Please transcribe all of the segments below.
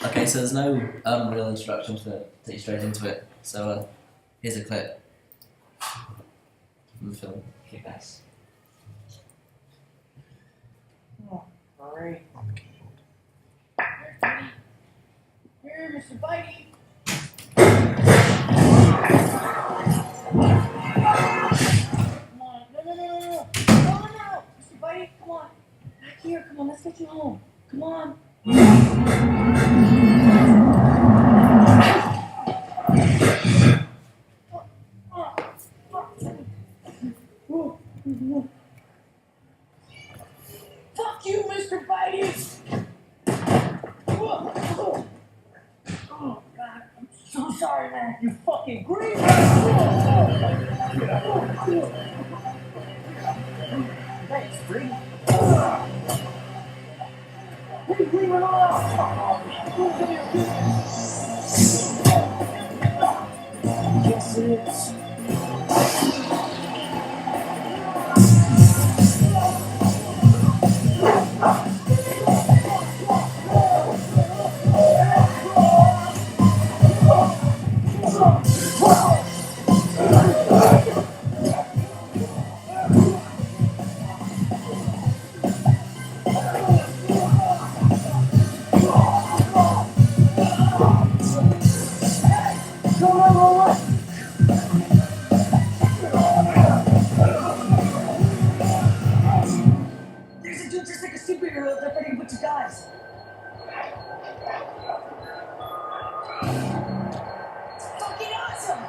Okay, so there's no real introduction to take you straight into it. So here's a clip from the film Kick-Ass. Oh, alright. Here, Mr. Bitey. Come on. No. Mr. Bitey, come on. Back here, come on, let's get you home. Come on. Fuck you, Mr. Bitey! Oh, God, I'm so sorry, man. You fucking green. Thanks, Bree. Hey, leave it alone! Yes, it is. There's a dude just like a superhero that's ready to put you guys. It's fucking awesome!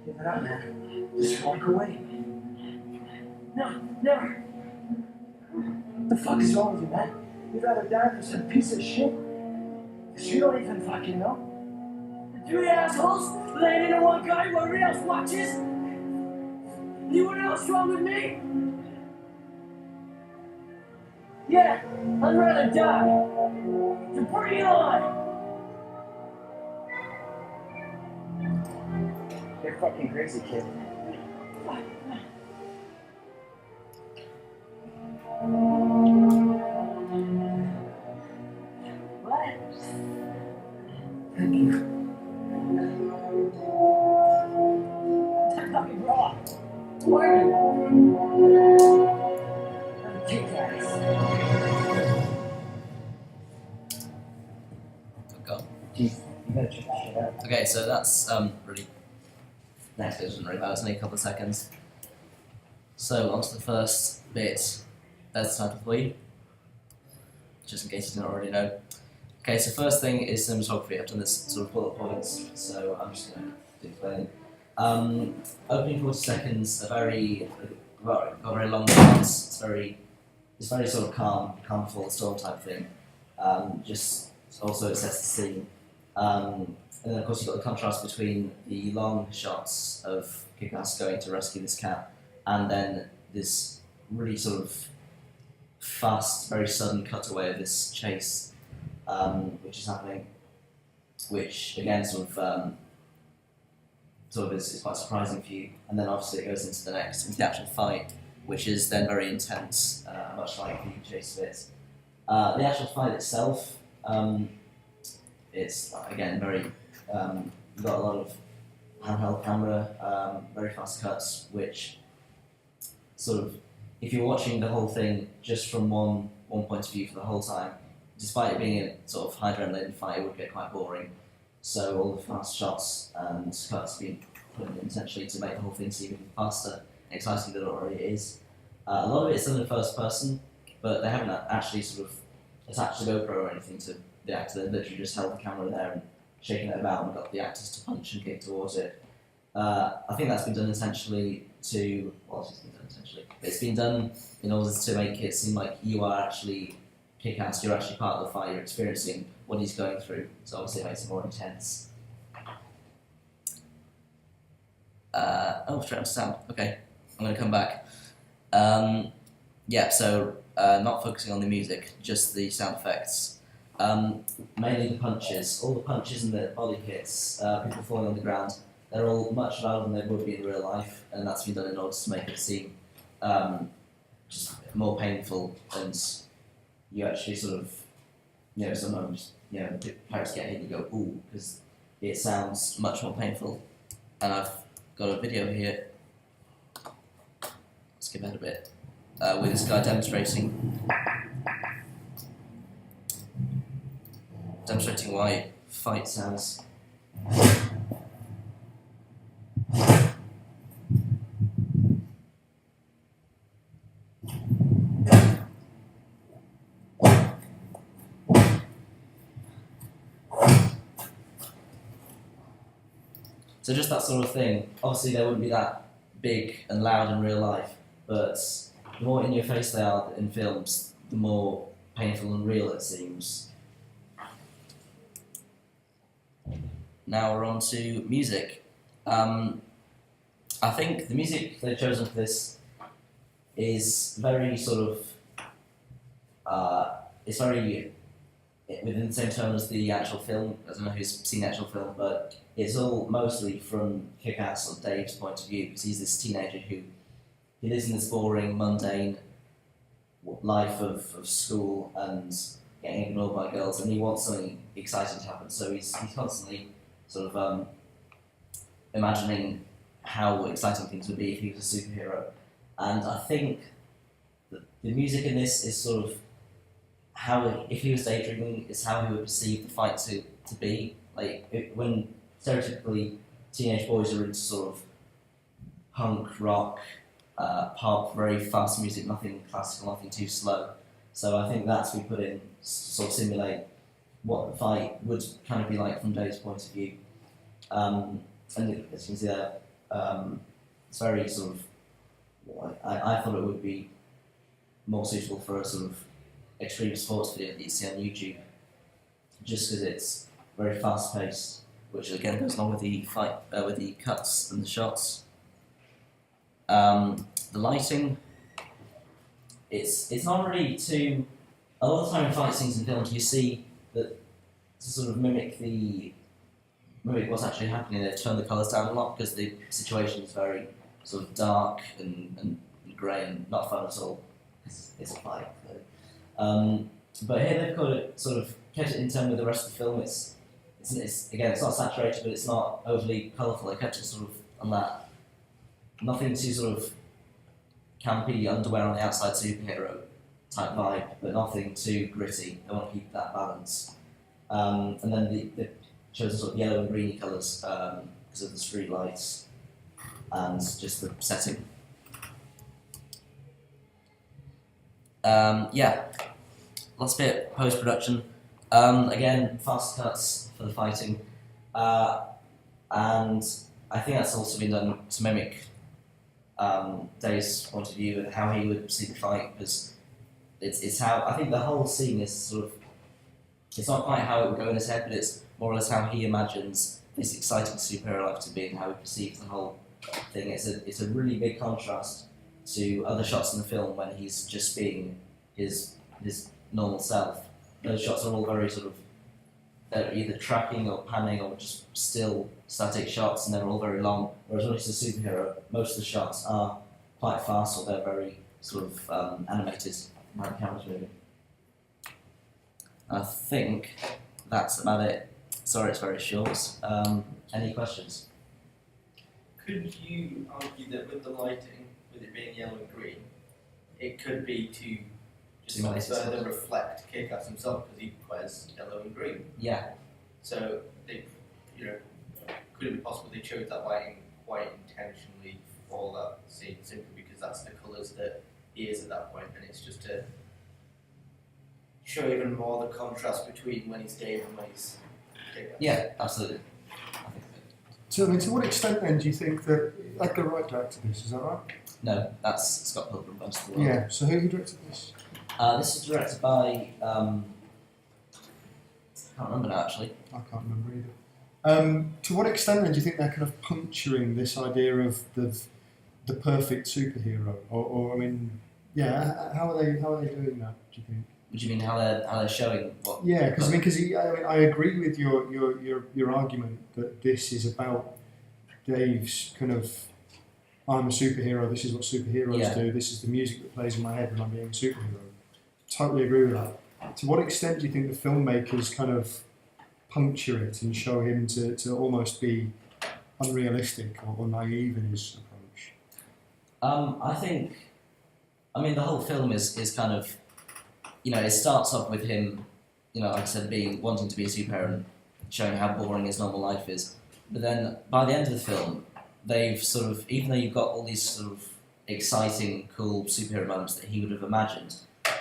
Give it up, man. Just walk away. No, never. What the fuck is wrong with you, man? You'd rather die for some piece of shit that you don't even fucking know? The three assholes laying in one guy while everyone else watches? You wanna know what's wrong with me? Yeah, I'd rather die. So bring it on! You're fucking crazy, kid. What? Thank you. That's fucking wrong. Why are you? I'm a kick-ass. Go. Jeez, you gotta check this shit out. Okay, so that's really next bit doesn't really matter. It's only a couple of seconds. So on to the first bit. There's the title for you, just in case you didn't already know. Okay, so first thing is cinematography. I've done this sort of bullet points, so I'm just going to do explain. Opening 40 seconds, got a very long dance. It's very sort of calm before the storm type thing. Just also it sets the scene. And then of course you've got the contrast between the long shots of Kick-Ass going to rescue this cat, and then this really sort of fast, very sudden cutaway of this chase, which is happening, which again sort of is quite surprising for you. And then obviously it goes into the actual fight, which is then very intense, much like the chase bit. The actual fight itself, it's again very. You've got a lot of handheld camera, very fast cuts, which sort of, if you're watching the whole thing just from one point of view for the whole time, despite it being a sort of high adrenaline fight, it would get quite boring. So all the fast shots and cuts have been put in intentionally to make the whole thing seem even faster and exciting than it already is. A lot of it is done in first person, but they haven't actually sort of attached a GoPro or anything to the actor. They literally just held the camera there and shaking it about and got the actors to punch and kick towards it. I think that's been done intentionally to, well, it's been done intentionally. It's been done in order to make it seem like you are actually Kick-Ass, you're actually part of the fight, you're experiencing what he's going through, so obviously it makes it more intense. Straight on sound. Okay, I'm going to come back. Not focusing on the music, just the sound effects. Mainly the punches. All the punches and the body hits, people falling on the ground, they're all much louder than they would be in real life, and that's been done in order to make it seem just more painful, and you actually sort of, sometimes, pirates get hit and you go, ooh, because it sounds much more painful. And I've got a video here, let's skip ahead a bit, with this guy demonstrating why fight sounds. So just that sort of thing. Obviously they wouldn't be that big and loud in real life, but the more in your face they are in films, the more painful and real it seems. Now we're on to music. I think the music they've chosen for this is very sort of, it's very within the same tone as the actual film. I don't know who's seen the actual film, but it's all mostly from Kick-Ass or Dave's point of view, because he's this teenager who he lives in this boring, mundane life of school and getting ignored by girls, and he wants something exciting to happen, so he's constantly sort of imagining how exciting things would be if he was a superhero. And I think that the music in this is sort of how, if he was daydreaming, is how he would perceive the fight to be. Like, when stereotypically teenage boys are into sort of punk, rock, pop, very fast music, nothing classical, nothing too slow. So I think that's we put in to sort of simulate what the fight would kind of be like from Dave's point of view. And as you can see there, it's very sort of, I thought it would be more suitable for a sort of extreme sports video that you see on YouTube, just because it's very fast paced, which again goes along with the fight, with the cuts and the shots. The lighting, it's not really too. A lot of the time in fight scenes in films, you see that to sort of mimic what's actually happening, they turn the colours down a lot because the situation is very sort of dark and grey and not fun at all. It's a fight. But here they've got it sort of kept it in tone with the rest of the film. It's again, it's not saturated, but it's not overly colourful. They kept it sort of on that, nothing too sort of campy, underwear on the outside superhero type vibe, but nothing too gritty. They want to keep that balance. And then the chosen sort of yellow and greeny colours because of the street lights and just the setting. Lots of bit post-production. Again, fast cuts for the fighting. And I think that's also been done to mimic Dave's point of view and how he would see the fight, because it's how, I think the whole scene is sort of, it's not quite how it would go in his head, but it's more or less how he imagines this exciting superhero life to be and how he perceives the whole thing. It's a really big contrast to other shots in the film when he's just being his normal self. Those shots are all very sort of, they're either tracking or panning or just still static shots, and they're all very long. Whereas when he's a superhero, most of the shots are quite fast or they're very sort of animated by the camera's moving. I think that's about it. Sorry, it's very short. Any questions? Could you argue that with the lighting, with it being yellow and green, it could be to just Simulate further reflect Kick-Ass himself because he wears yellow and green? Yeah. So they, could it be possible they chose that lighting quite intentionally for that scene, simply because that's the colours that he is at that point, and it's just to show even more the contrast between when he's Dave and when he's Kick-Ass? Yeah, absolutely. I think so. So, to what extent then do you think that Edgar Wright directed this? Is that right? No, that's Scott Pilgrim vs. the World. Yeah. So who directed this? This is directed by I can't remember now actually. I can't remember either. To what extent then do you think they're kind of puncturing this idea of the perfect superhero, or I mean, yeah, how are they doing that? Do you think? What do you mean how they're showing what? Yeah, because I agree with your argument that this is about Dave's kind of I'm a superhero. This is what superheroes do. This is the music that plays in my head when I'm being a superhero. Totally agree with that. To what extent do you think the filmmakers kind of puncture it and show him to almost be unrealistic or naive in his approach? I mean, the whole film is kind of, it starts off with him, like I said, wanting to be a superhero and showing how boring his normal life is. But then by the end of the film, they've sort of, even though you've got all these sort of exciting, cool superhero moments that he would have imagined,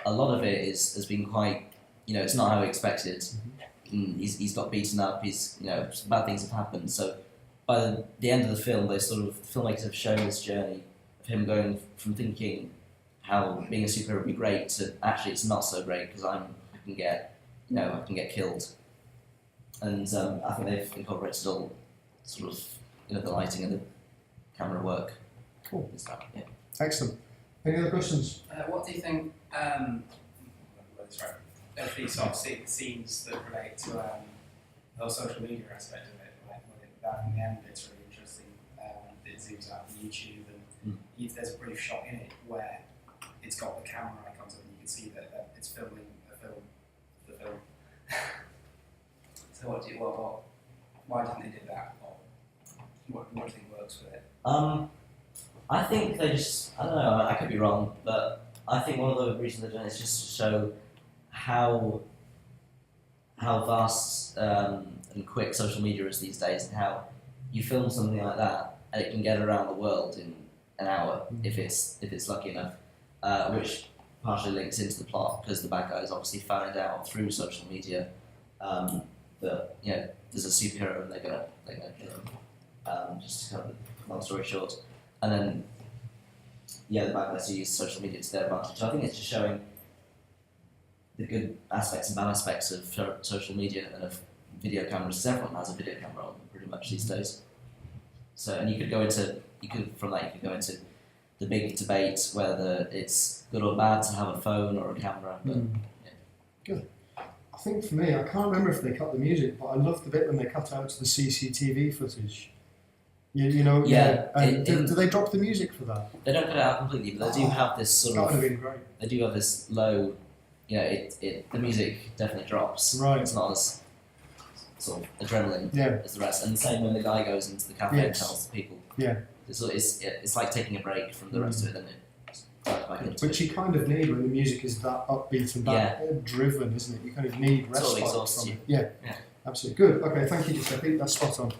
a lot of it has been quite, it's not how he expected. He's got beaten up. Some bad things have happened. So by the end of the film, the filmmakers have shown this journey of him going from thinking how being a superhero would be great to actually it's not so great because I can get killed. And I think they've incorporated all sort of the lighting and the camera work. Cool. Yeah. Excellent. Any other questions? What do you think? Of these sort of scenes that relate to the whole social media aspect of it, like that in the end, it's really interesting. It zooms out on YouTube, and there's a brief shot in it where it's got the camera icons, and you can see that it's filming the film. So why didn't they do that? Or what do you think works with it? I think they just, I don't know, I could be wrong, but I think one of the reasons they're doing it is just to show how vast and quick social media is these days, and how you film something like that and it can get around the world in an hour if it's lucky enough, which partially links into the plot because the bad guys obviously found out through social media that there's a superhero and they're gonna kill him. Just kind of long story short, and then the bad guys use social media to their advantage. So I think it's just showing the good aspects and bad aspects of social media and of video cameras. Everyone has a video camera on pretty much these days. So, and you could go into the big debate whether it's good or bad to have a phone or a camera. But, Good. I think for me, I can't remember if they cut the music, but I loved the bit when they cut out the CCTV footage. Do they drop the music for that? They don't cut it out completely, but they do have this sort that of. That would have been great. They do have this low. The music definitely drops. Right. It's not as sort of adrenaline Yeah. as the rest. And the same when the guy goes into the cafe and tells the people. Yeah. It's like taking a break from the rest of it, isn't it? Back into Which you kind of need when the music is that upbeat and that driven, isn't it? You kind of need respite exhausts from you. it. Yeah, absolutely. Good. Okay, thank you, Giuseppe. That's spot on.